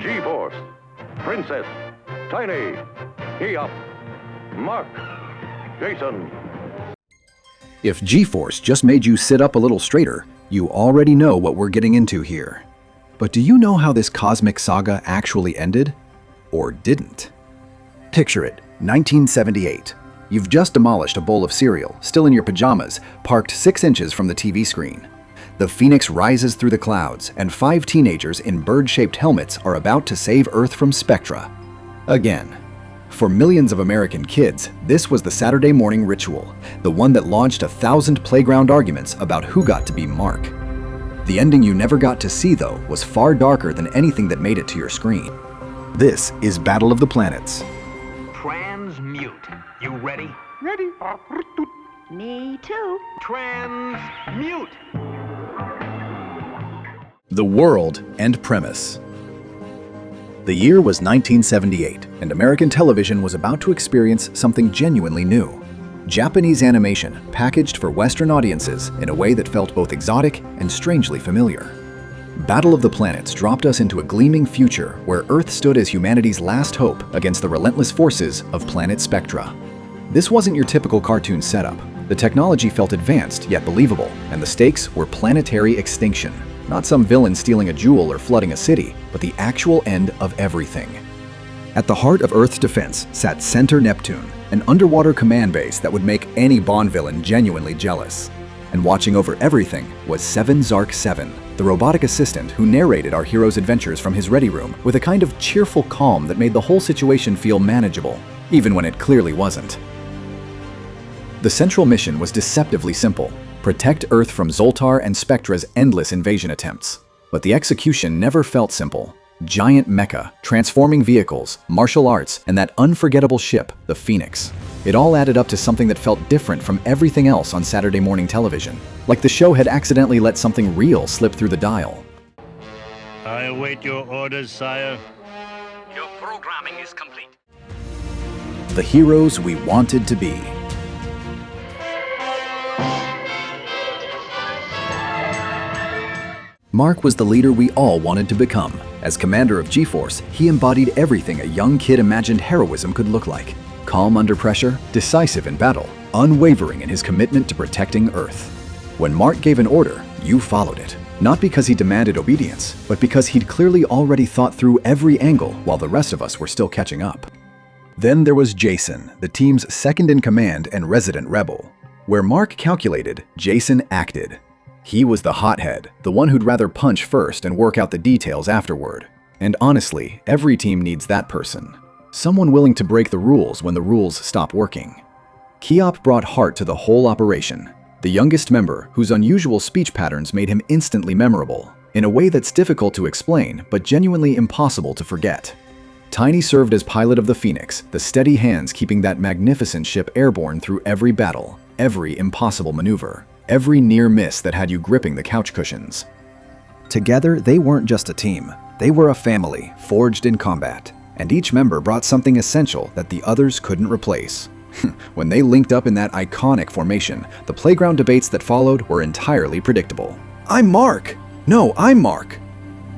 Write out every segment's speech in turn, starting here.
GeForce, Princess, Tiny, He-Up, Mark, Jason. If GeForce just made you sit up a little straighter, you already know what we're getting into here. But do you know how this cosmic saga actually ended? Or didn't? Picture it, 1978. You've just demolished a bowl of cereal, still in your pajamas, parked 6 inches from the TV screen. The Phoenix rises through the clouds, and 5 teenagers in bird-shaped helmets are about to save Earth from Spectra. Again. For millions of American kids, this was the Saturday morning ritual, the one that launched 1,000 playground arguments about who got to be Mark. The ending you never got to see, though, was far darker than anything that made it to your screen. This is Battle of the Planets. Transmute. You ready? Ready. Me too. Transmute. The world and premise. The year was 1978, and American television was about to experience something genuinely new. Japanese animation packaged for Western audiences in a way that felt both exotic and strangely familiar. Battle of the Planets dropped us into a gleaming future where Earth stood as humanity's last hope against the relentless forces of planet Spectra. This wasn't your typical cartoon setup. The technology felt advanced yet believable, and the stakes were planetary extinction. Not some villain stealing a jewel or flooding a city, but the actual end of everything. At the heart of Earth's defense sat Center Neptune, an underwater command base that would make any Bond villain genuinely jealous. And watching over everything was 7 Zark 7, the robotic assistant who narrated our hero's adventures from his ready room with a kind of cheerful calm that made the whole situation feel manageable, even when it clearly wasn't. The central mission was deceptively simple: protect Earth from Zoltar and Spectra's endless invasion attempts. But the execution never felt simple. Giant mecha, transforming vehicles, martial arts, and that unforgettable ship, the Phoenix. It all added up to something that felt different from everything else on Saturday morning television. Like the show had accidentally let something real slip through the dial. I await your orders, sire. Your programming is complete. The heroes we wanted to be. Mark was the leader we all wanted to become. As commander of GeForce, he embodied everything a young kid imagined heroism could look like. Calm under pressure, decisive in battle, unwavering in his commitment to protecting Earth. When Mark gave an order, you followed it. Not because he demanded obedience, but because he'd clearly already thought through every angle while the rest of us were still catching up. Then there was Jason, the team's second-in-command and resident rebel. Where Mark calculated, Jason acted. He was the hothead, the one who'd rather punch first and work out the details afterward. And honestly, every team needs that person. Someone willing to break the rules when the rules stop working. Keop brought heart to the whole operation. The youngest member, whose unusual speech patterns made him instantly memorable, in a way that's difficult to explain, but genuinely impossible to forget. Tiny served as pilot of the Phoenix, the steady hands keeping that magnificent ship airborne through every battle, every impossible maneuver. Every near miss that had you gripping the couch cushions. Together, they weren't just a team. They were a family, forged in combat. And each member brought something essential that the others couldn't replace. When they linked up in that iconic formation, the playground debates that followed were entirely predictable. I'm Mark! No, I'm Mark!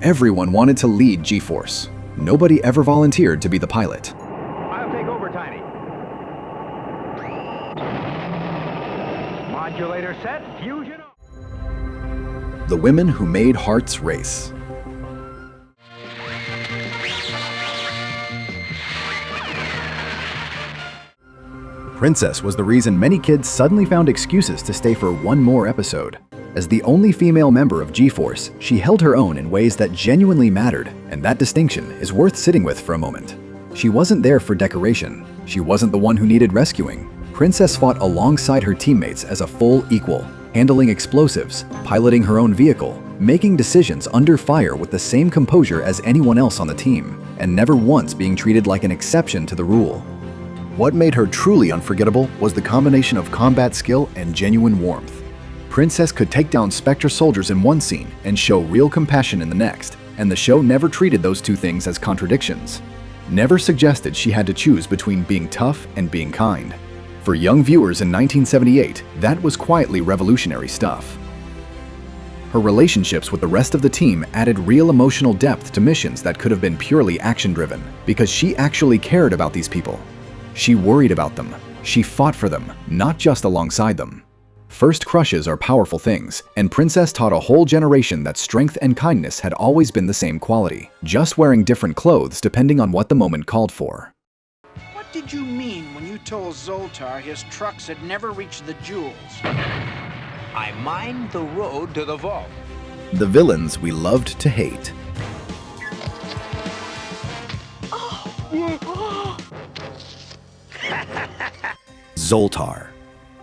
Everyone wanted to lead GeForce. Nobody ever volunteered to be the pilot. I'll take over, Tiny. Modulator set, fusion on. The women who made hearts race. Princess was the reason many kids suddenly found excuses to stay for one more episode. As the only female member of GeForce, she held her own in ways that genuinely mattered, and that distinction is worth sitting with for a moment. She wasn't there for decoration. She wasn't the one who needed rescuing. Princess fought alongside her teammates as a full equal, handling explosives, piloting her own vehicle, making decisions under fire with the same composure as anyone else on the team, and never once being treated like an exception to the rule. What made her truly unforgettable was the combination of combat skill and genuine warmth. Princess could take down Spectre soldiers in one scene and show real compassion in the next, and the show never treated those two things as contradictions. Never suggested she had to choose between being tough and being kind. For young viewers in 1978, that was quietly revolutionary stuff. Her relationships with the rest of the team added real emotional depth to missions that could have been purely action-driven, because she actually cared about these people. She worried about them. She fought for them, not just alongside them. First crushes are powerful things, and Princess taught a whole generation that strength and kindness had always been the same quality, just wearing different clothes depending on what the moment called for. What did you mean when you told Zoltar his trucks had never reached the jewels? I mined the road to the vault. The villains we loved to hate. Zoltar.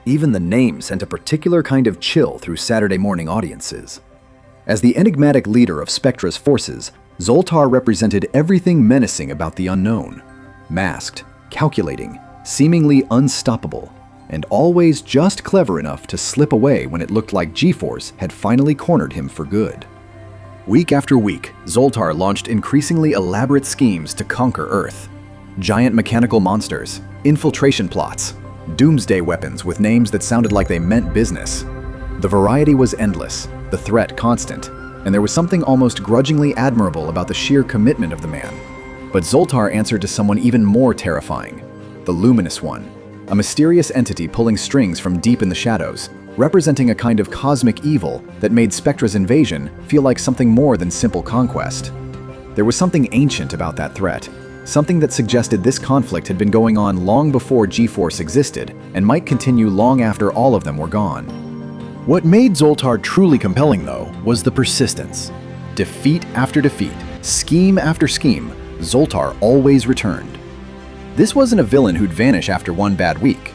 Even the name sent a particular kind of chill through Saturday morning audiences. As the enigmatic leader of Spectra's forces, Zoltar represented everything menacing about the unknown. Masked, calculating, seemingly unstoppable, and always just clever enough to slip away when it looked like GeForce had finally cornered him for good. Week after week, Zoltar launched increasingly elaborate schemes to conquer Earth. Giant mechanical monsters, infiltration plots, doomsday weapons with names that sounded like they meant business. The variety was endless, the threat constant, and there was something almost grudgingly admirable about the sheer commitment of the man. But Zoltar answered to someone even more terrifying, the Luminous One, a mysterious entity pulling strings from deep in the shadows, representing a kind of cosmic evil that made Spectra's invasion feel like something more than simple conquest. There was something ancient about that threat, something that suggested this conflict had been going on long before GeForce existed and might continue long after all of them were gone. What made Zoltar truly compelling, though, was the persistence. Defeat after defeat, scheme after scheme, Zoltar always returned. This wasn't a villain who'd vanish after one bad week.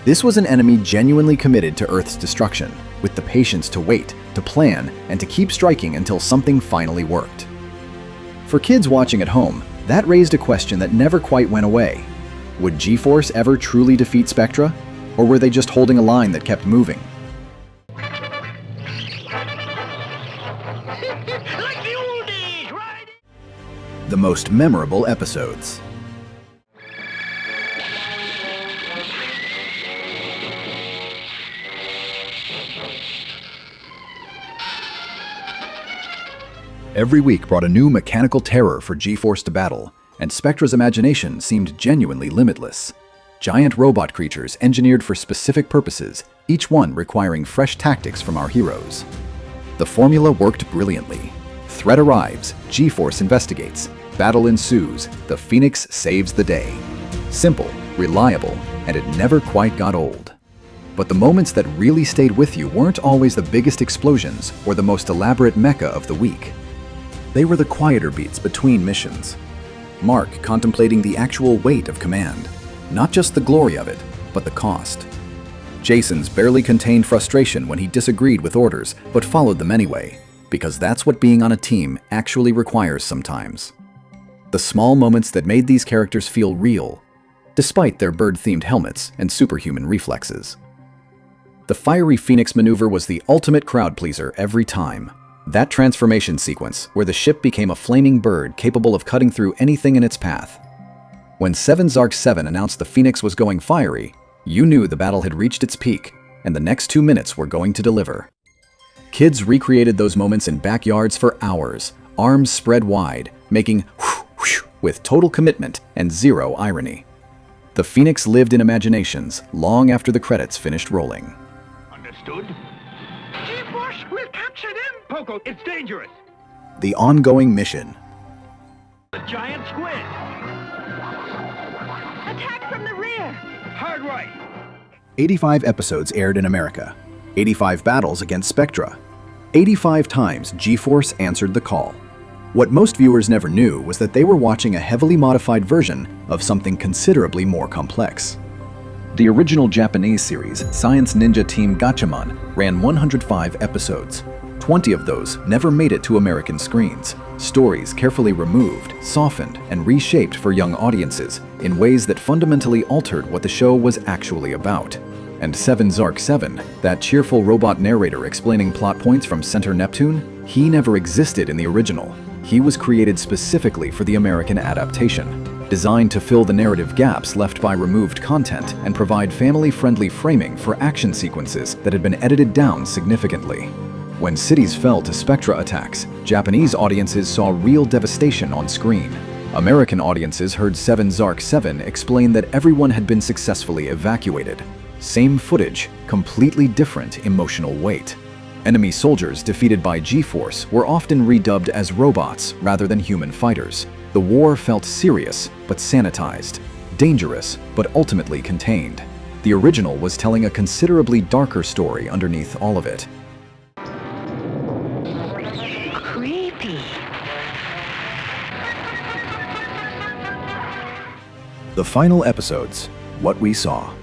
This was an enemy genuinely committed to Earth's destruction, with the patience to wait, to plan, and to keep striking until something finally worked. For kids watching at home, that raised a question that never quite went away. Would GeForce ever truly defeat Spectra? Or were they just holding a line that kept moving? Like the old days, right? The most memorable episodes. Every week brought a new mechanical terror for GeForce to battle, and Spectra's imagination seemed genuinely limitless. Giant robot creatures engineered for specific purposes, each one requiring fresh tactics from our heroes. The formula worked brilliantly. Threat arrives, GeForce investigates, battle ensues, the Phoenix saves the day. Simple, reliable, and it never quite got old. But the moments that really stayed with you weren't always the biggest explosions or the most elaborate mecha of the week. They were the quieter beats between missions. Mark contemplating the actual weight of command, not just the glory of it, but the cost. Jason's barely contained frustration when he disagreed with orders, but followed them anyway, because that's what being on a team actually requires sometimes. The small moments that made these characters feel real, despite their bird-themed helmets and superhuman reflexes. The fiery Phoenix maneuver was the ultimate crowd pleaser every time. That transformation sequence, where the ship became a flaming bird capable of cutting through anything in its path. When 7-Zark-7 announced the Phoenix was going fiery, you knew the battle had reached its peak, and the next 2 minutes were going to deliver. Kids recreated those moments in backyards for hours, arms spread wide, making whoosh, whoosh with total commitment and zero irony. The Phoenix lived in imaginations long after the credits finished rolling. Understood? GeForce, we'll capture them! Poco, it's dangerous! The ongoing mission. The giant squid! Attack from the rear! Hard right! 85 episodes aired in America. 85 battles against Spectra. 85 times GeForce answered the call. What most viewers never knew was that they were watching a heavily modified version of something considerably more complex. The original Japanese series, Science Ninja Team Gatchaman, ran 105 episodes. 20 of those never made it to American screens. Stories carefully removed, softened, and reshaped for young audiences in ways that fundamentally altered what the show was actually about. And 7-Zark-7, that cheerful robot narrator explaining plot points from Center Neptune, he never existed in the original. He was created specifically for the American adaptation, designed to fill the narrative gaps left by removed content and provide family-friendly framing for action sequences that had been edited down significantly. When cities fell to Spectra attacks, Japanese audiences saw real devastation on screen. American audiences heard 7 Zark 7 explain that everyone had been successfully evacuated. Same footage, completely different emotional weight. Enemy soldiers defeated by GeForce were often redubbed as robots rather than human fighters. The war felt serious but sanitized, dangerous but ultimately contained. The original was telling a considerably darker story underneath all of it. Creepy. The final episodes, What We Saw.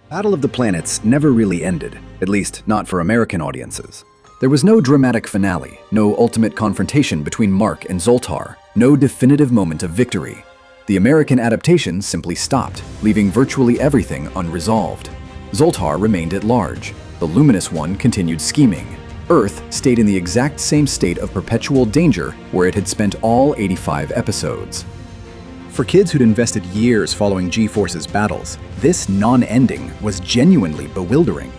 Battle of the Planets never really ended, at least not for American audiences. There was no dramatic finale, no ultimate confrontation between Mark and Zoltar, no definitive moment of victory. The American adaptation simply stopped, leaving virtually everything unresolved. Zoltar remained at large. The Luminous One continued scheming. Earth stayed in the exact same state of perpetual danger where it had spent all 85 episodes. For kids who'd invested years following GeForce's battles, this non-ending was genuinely bewildering.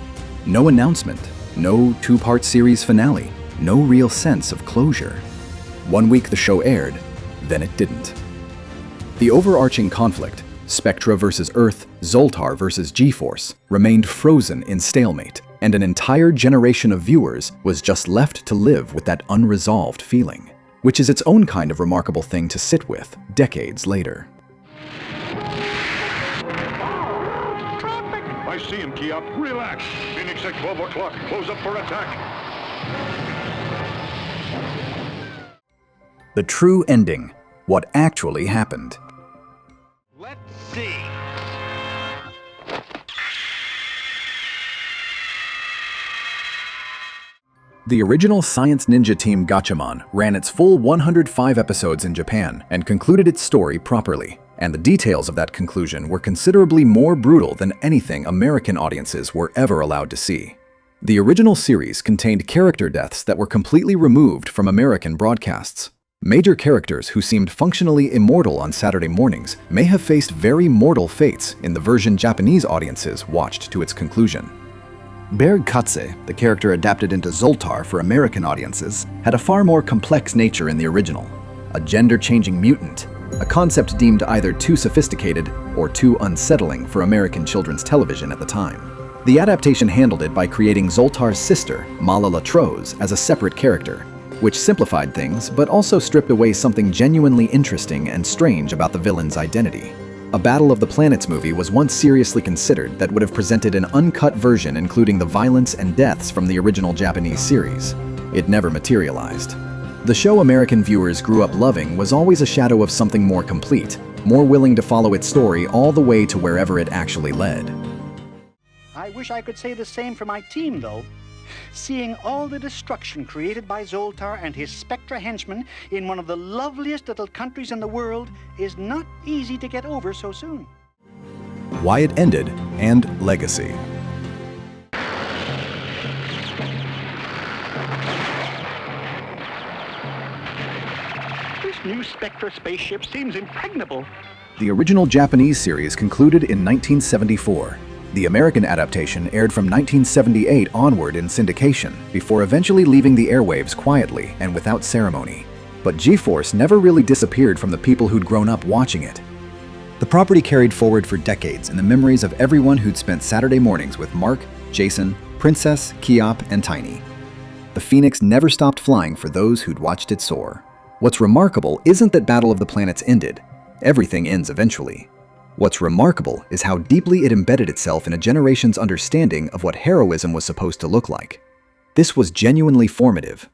No announcement, no 2-part series finale, no real sense of closure. One week the show aired, then it didn't. The overarching conflict, Spectra versus Earth, Zoltar versus GeForce, remained frozen in stalemate, and an entire generation of viewers was just left to live with that unresolved feeling, which is its own kind of remarkable thing to sit with decades later. I see him, Key Up. Relax. Phoenix at 12 o'clock. Close up for attack. The true ending, what actually happened. Let's see. The original Science Ninja Team Gatchaman ran its full 105 episodes in Japan and concluded its story properly, and the details of that conclusion were considerably more brutal than anything American audiences were ever allowed to see. The original series contained character deaths that were completely removed from American broadcasts. Major characters who seemed functionally immortal on Saturday mornings may have faced very mortal fates in the version Japanese audiences watched to its conclusion. Berg Katse, the character adapted into Zoltar for American audiences, had a far more complex nature in the original. A gender-changing mutant, a concept deemed either too sophisticated or too unsettling for American children's television at the time. The adaptation handled it by creating Zoltar's sister, Mala Latrose, as a separate character, which simplified things but also stripped away something genuinely interesting and strange about the villain's identity. A Battle of the Planets movie was once seriously considered that would have presented an uncut version including the violence and deaths from the original Japanese series. It never materialized. The show American viewers grew up loving was always a shadow of something more complete, more willing to follow its story all the way to wherever it actually led. I wish I could say the same for my team, though. Seeing all the destruction created by Zoltar and his Spectra henchmen in one of the loveliest little countries in the world is not easy to get over so soon. Why it ended and legacy. This new Spectra spaceship seems impregnable. The original Japanese series concluded in 1974. The American adaptation aired from 1978 onward in syndication, before eventually leaving the airwaves quietly and without ceremony. But GeForce never really disappeared from the people who'd grown up watching it. The property carried forward for decades in the memories of everyone who'd spent Saturday mornings with Mark, Jason, Princess, Kiop, and Tiny. The Phoenix never stopped flying for those who'd watched it soar. What's remarkable isn't that Battle of the Planets ended. Everything ends eventually. What's remarkable is how deeply it embedded itself in a generation's understanding of what heroism was supposed to look like. This was genuinely formative.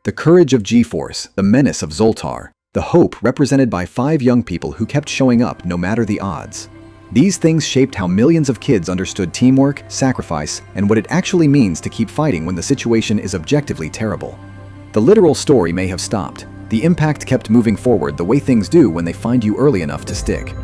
The courage of GeForce, the menace of Zoltar, the hope represented by 5 young people who kept showing up no matter the odds. These things shaped how millions of kids understood teamwork, sacrifice, and what it actually means to keep fighting when the situation is objectively terrible. The literal story may have stopped. The impact kept moving forward the way things do when they find you early enough to stick.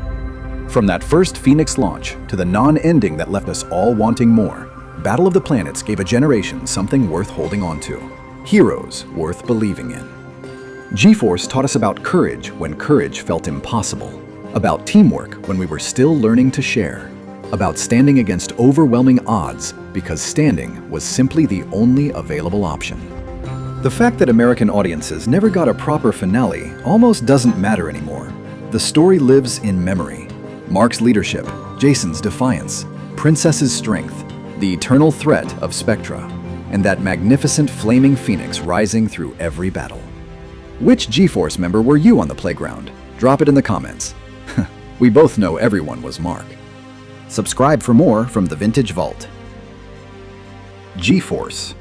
From that first Phoenix launch to the non-ending that left us all wanting more, Battle of the Planets gave a generation something worth holding on to. Heroes worth believing in. GeForce taught us about courage when courage felt impossible, about teamwork when we were still learning to share, about standing against overwhelming odds because standing was simply the only available option. The fact that American audiences never got a proper finale almost doesn't matter anymore. The story lives in memory. Mark's leadership, Jason's defiance, Princess's strength, the eternal threat of Spectra, and that magnificent flaming phoenix rising through every battle. Which GeForce member were you on the playground? Drop it in the comments. We both know everyone was Mark. Subscribe for more from the Vintage Vault. GeForce.